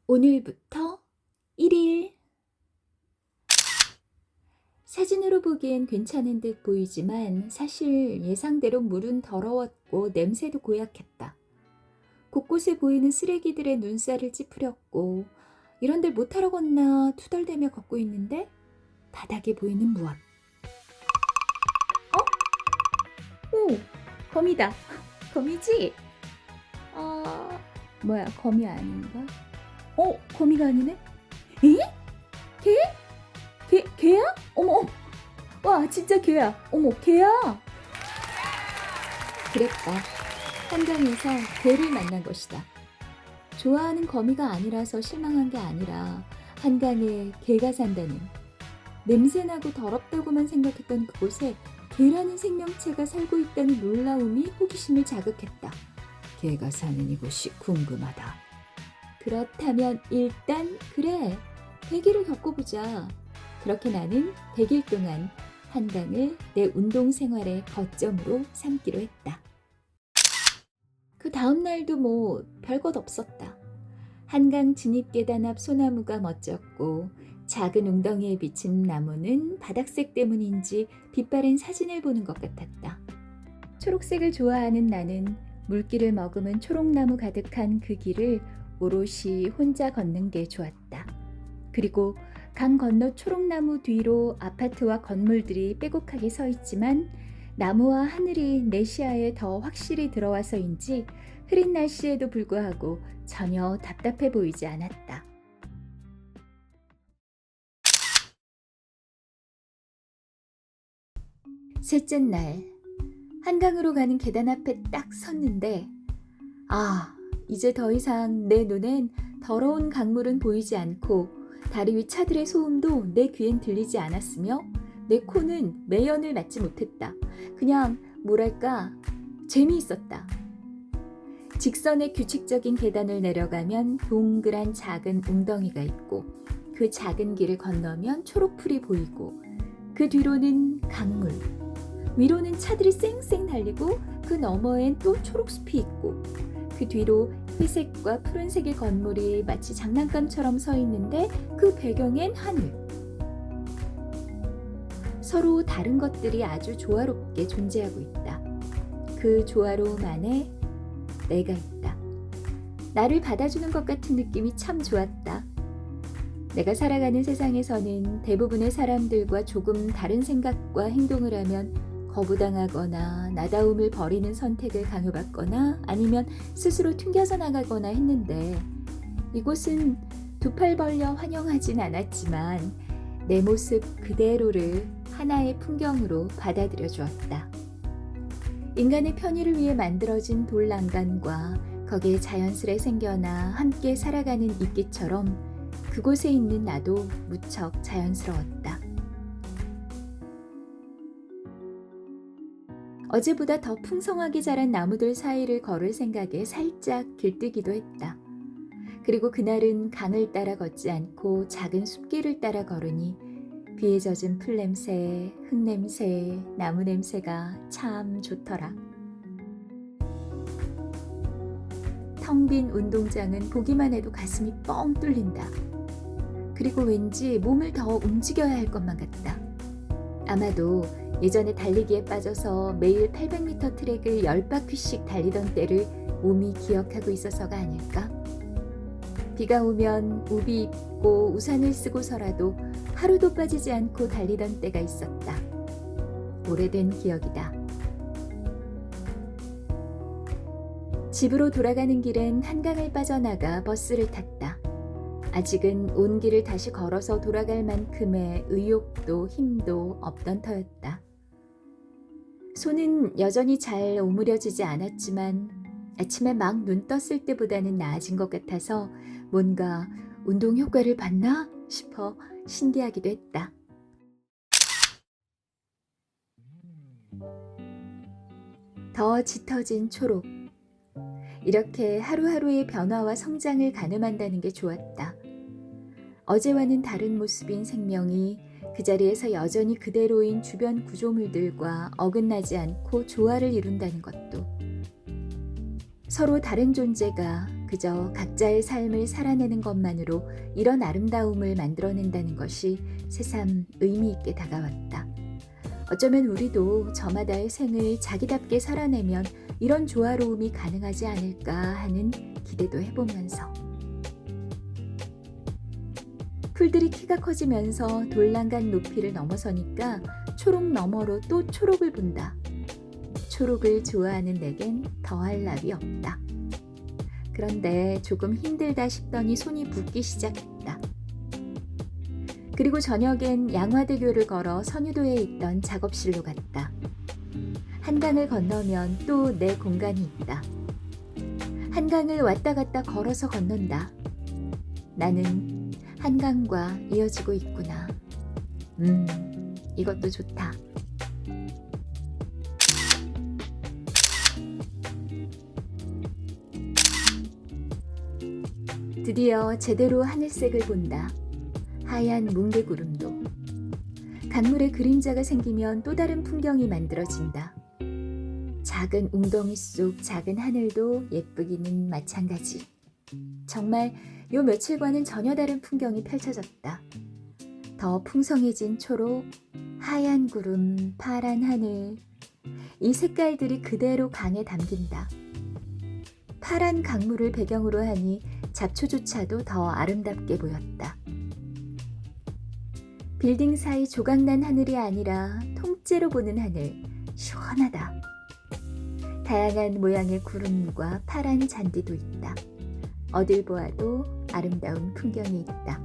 오늘부터 1일. 사진으로 보기엔 괜찮은 듯 보이지만 사실 예상대로 물은 더러웠고 냄새도 고약했다. 곳곳에 보이는 쓰레기들의 눈살을 찌푸렸고 이런 데 못하러 걷나 투덜대며 걷고 있는데 바닥에 보이는 무엇. 오! 거미다. 거미지? 뭐야, 거미 아닌가? 거미가 아니네? 에? 개? 개야? 어머, 와, 진짜 개야. 어머, 개야. 그랬다. 한강에서 개를 만난 것이다. 좋아하는 거미가 아니라서 실망한 게 아니라 한강에 개가 산다는, 냄새나고 더럽다고만 생각했던 그곳에 개라는 생명체가 살고 있다는 놀라움이 호기심을 자극했다. 개가 사는 이곳이 궁금하다. 그렇다면 일단 그래, 100일을 겪어보자. 그렇게 나는 100일 동안 한강을 내 운동 생활의 거점으로 삼기로 했다. 그 다음 날도 뭐 별것 없었다. 한강 진입 계단 앞 소나무가 멋졌고 작은 웅덩이에 비친 나무는 바닥색 때문인지 빛바랜 사진을 보는 것 같았다. 초록색을 좋아하는 나는 물기를 머금은 초록나무 가득한 그 길을 오롯이 혼자 걷는 게 좋았다. 그리고 강 건너 초록나무 뒤로 아파트와 건물들이 빼곡하게 서 있지만 나무와 하늘이 내 시야에 더 확실히 들어와서인지 흐린 날씨에도 불구하고 전혀 답답해 보이지 않았다. 셋째 날, 한강으로 가는 계단 앞에 딱 섰는데 이제 더 이상 내 눈엔 더러운 강물은 보이지 않고 다리 위 차들의 소음도 내 귀엔 들리지 않았으며 내 코는 매연을 맞지 못했다. 그냥 뭐랄까 재미있었다. 직선의 규칙적인 계단을 내려가면 동그란 작은 웅덩이가 있고 그 작은 길을 건너면 초록풀이 보이고 그 뒤로는 강물, 위로는 차들이 쌩쌩 달리고 그 너머엔 또 초록숲이 있고 그 뒤로 회색과 푸른색의 건물이 마치 장난감처럼 서 있는데 그 배경엔 하늘. 서로 다른 것들이 아주 조화롭게 존재하고 있다. 그 조화로움 안에 내가 있다. 나를 받아주는 것 같은 느낌이 참 좋았다. 내가 살아가는 세상에서는 대부분의 사람들과 조금 다른 생각과 행동을 하면 거부당하거나 나다움을 버리는 선택을 강요받거나 아니면 스스로 튕겨서 나가거나 했는데 이곳은 두 팔 벌려 환영하진 않았지만 내 모습 그대로를 하나의 풍경으로 받아들여 주었다. 인간의 편의를 위해 만들어진 돌난간과 거기에 자연스레 생겨나 함께 살아가는 이끼처럼 그곳에 있는 나도 무척 자연스러웠다. 어제보다 더 풍성하게 자란 나무들 사이를 걸을 생각에 살짝 들뜨기도 했다. 그리고 그날은 강을 따라 걷지 않고 작은 숲길을 따라 걸으니 비에 젖은 풀냄새, 흙냄새, 나무 냄새가 참 좋더라. 텅 빈 운동장은 보기만 해도 가슴이 뻥 뚫린다. 그리고 왠지 몸을 더 움직여야 할 것만 같다. 아마도 예전에 달리기에 빠져서 매일 800m 트랙을 10바퀴씩 달리던 때를 몸이 기억하고 있어서가 아닐까? 비가 오면 우비 입고 우산을 쓰고서라도 하루도 빠지지 않고 달리던 때가 있었다. 오래된 기억이다. 집으로 돌아가는 길엔 한강을 빠져나가 버스를 탔다. 아직은 온 길을 다시 걸어서 돌아갈 만큼의 의욕도 힘도 없던 터였다. 손은 여전히 잘 오므려지지 않았지만 아침에 막 눈 떴을 때보다는 나아진 것 같아서 뭔가 운동 효과를 봤나 싶어 신기하기도 했다. 더 짙어진 초록. 이렇게 하루하루의 변화와 성장을 가늠한다는 게 좋았다. 어제와는 다른 모습인 생명이 그 자리에서 여전히 그대로인 주변 구조물들과 어긋나지 않고 조화를 이룬다는 것도, 서로 다른 존재가 그 그저 각자의 삶을 살아내는 것만으로 이런 아름다움을 만들어낸다는 것이 새삼 의미 있게 다가왔다. 어쩌면 우리도 저마다의 생을 자기답게 살아내면 이런 조화로움이 가능하지 않을까 하는 기대도 해보면서 풀들이 키가 커지면서 돌란간 높이를 넘어서니까 초록 너머로 또 초록을 본다. 초록을 좋아하는 내겐 더할 나위 없다. 그런데 조금 힘들다 싶더니 손이 붓기 시작했다. 그리고 저녁엔 양화대교를 걸어 선유도에 있던 작업실로 갔다. 한강을 건너면 또 내 공간이 있다. 한강을 왔다 갔다 걸어서 건넌다. 나는 한강과 이어지고 있구나. 이것도 좋다. 드디어 제대로 하늘색을 본다. 하얀 뭉게구름도. 강물에 그림자가 생기면 또 다른 풍경이 만들어진다. 작은 웅덩이 속 작은 하늘도 예쁘기는 마찬가지. 정말 요 며칠과는 전혀 다른 풍경이 펼쳐졌다. 더 풍성해진 초록, 하얀 구름, 파란 하늘. 이 색깔들이 그대로 강에 담긴다. 파란 강물을 배경으로 하니 잡초조차도 더 아름답게 보였다. 빌딩 사이 조각난 하늘이 아니라 통째로 보는 하늘, 시원하다. 다양한 모양의 구름과 파란 잔디도 있다. 어딜 보아도 아름다운 풍경이 있다.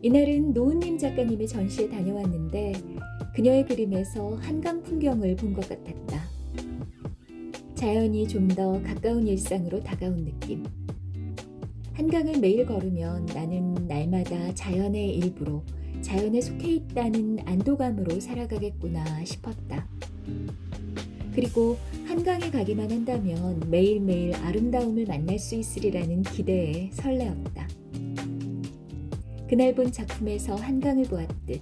이날은 노은님 작가님의 전시에 다녀왔는데 그녀의 그림에서 한강 풍경을 본 것 같았다. 자연이 좀 더 가까운 일상으로 다가온 느낌. 한강을 매일 걸으면 나는 날마다 자연의 일부로, 자연에 속해 있다는 안도감으로 살아가겠구나 싶었다. 그리고 한강에 가기만 한다면 매일매일 아름다움을 만날 수 있으리라는 기대에 설레었다. 그날 본 작품에서 한강을 보았듯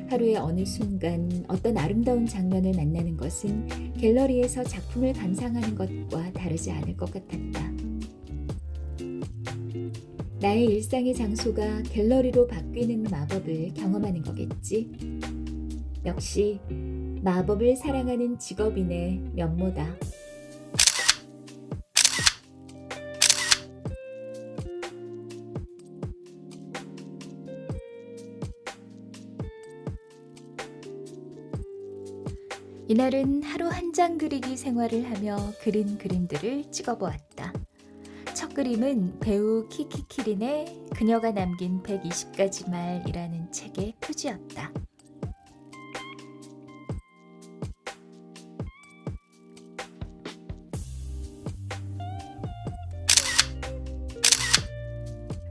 하루의 어느 순간 어떤 아름다운 장면을 만나는 것은 갤러리에서 작품을 감상하는 것과 다르지 않을 것 같았다. 나의 일상의 장소가 갤러리로 바뀌는 마법을 경험하는 거겠지. 역시 마법을 사랑하는 직업인의 면모다. 이날은 하루 한 장 그리기 생활을 하며 그린 그림들을 찍어보았다. 첫 그림은 배우 키키키린의 그녀가 남긴 120가지 말이라는 책의 표지였다.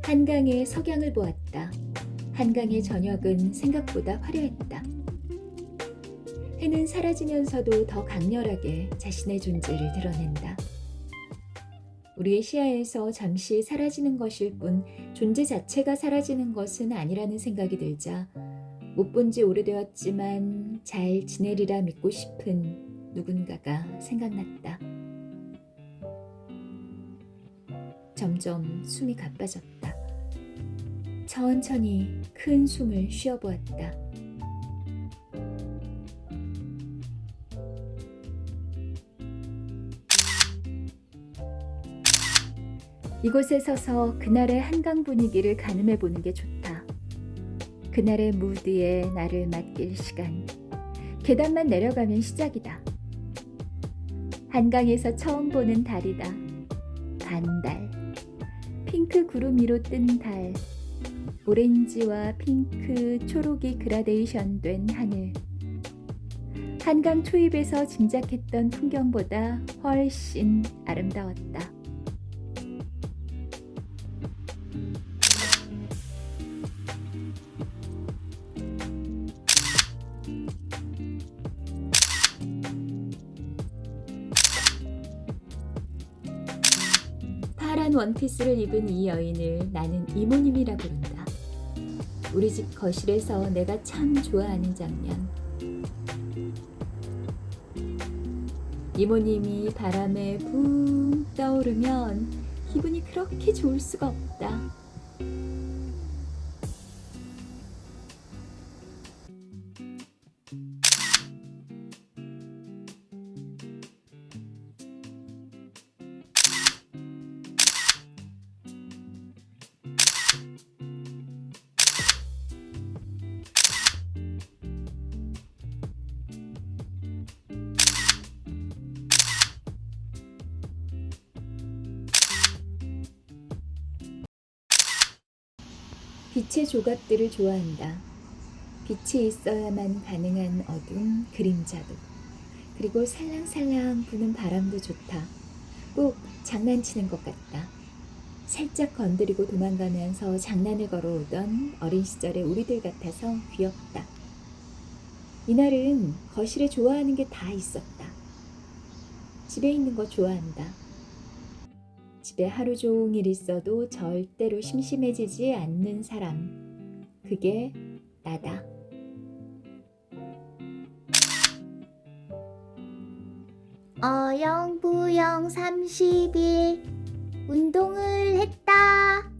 한강의 석양을 보았다. 한강의 저녁은 생각보다 화려했다. 해는 사라지면서도 더 강렬하게 자신의 존재를 드러낸다. 우리의 시야에서 잠시 사라지는 것일 뿐 존재 자체가 사라지는 것은 아니라는 생각이 들자 못 본 지 오래되었지만 잘 지내리라 믿고 싶은 누군가가 생각났다. 점점 숨이 가빠졌다. 천천히 큰 숨을 쉬어보았다. 이곳에 서서 그날의 한강 분위기를 가늠해 보는 게 좋다. 그날의 무드에 나를 맡길 시간. 계단만 내려가면 시작이다. 한강에서 처음 보는 달이다. 반달. 핑크 구름 위로 뜬 달. 오렌지와 핑크, 초록이 그라데이션 된 하늘. 한강 초입에서 짐작했던 풍경보다 훨씬 아름다웠다. 파란 원피스를 입은 이 여인을 나는 이모님이라 부른다. 우리 집 거실에서 내가 참 좋아하는 장면. 이모님이 바람에 붕 떠오르면 기분이 그렇게 좋을 수가 없다. 빛의 조각들을 좋아한다. 빛이 있어야만 가능한 어둠, 그림자도. 그리고 살랑살랑 부는 바람도 좋다. 꼭 장난치는 것 같다. 살짝 건드리고 도망가면서 장난을 걸어오던 어린 시절의 우리들 같아서 귀엽다. 이날은 거실에 좋아하는 게 다 있었다. 집에 있는 거 좋아한다. 집에 하루 종일 있어도 절대로 심심해지지 않는 사람. 그게 나다. 어영부영 30일 운동을 했다.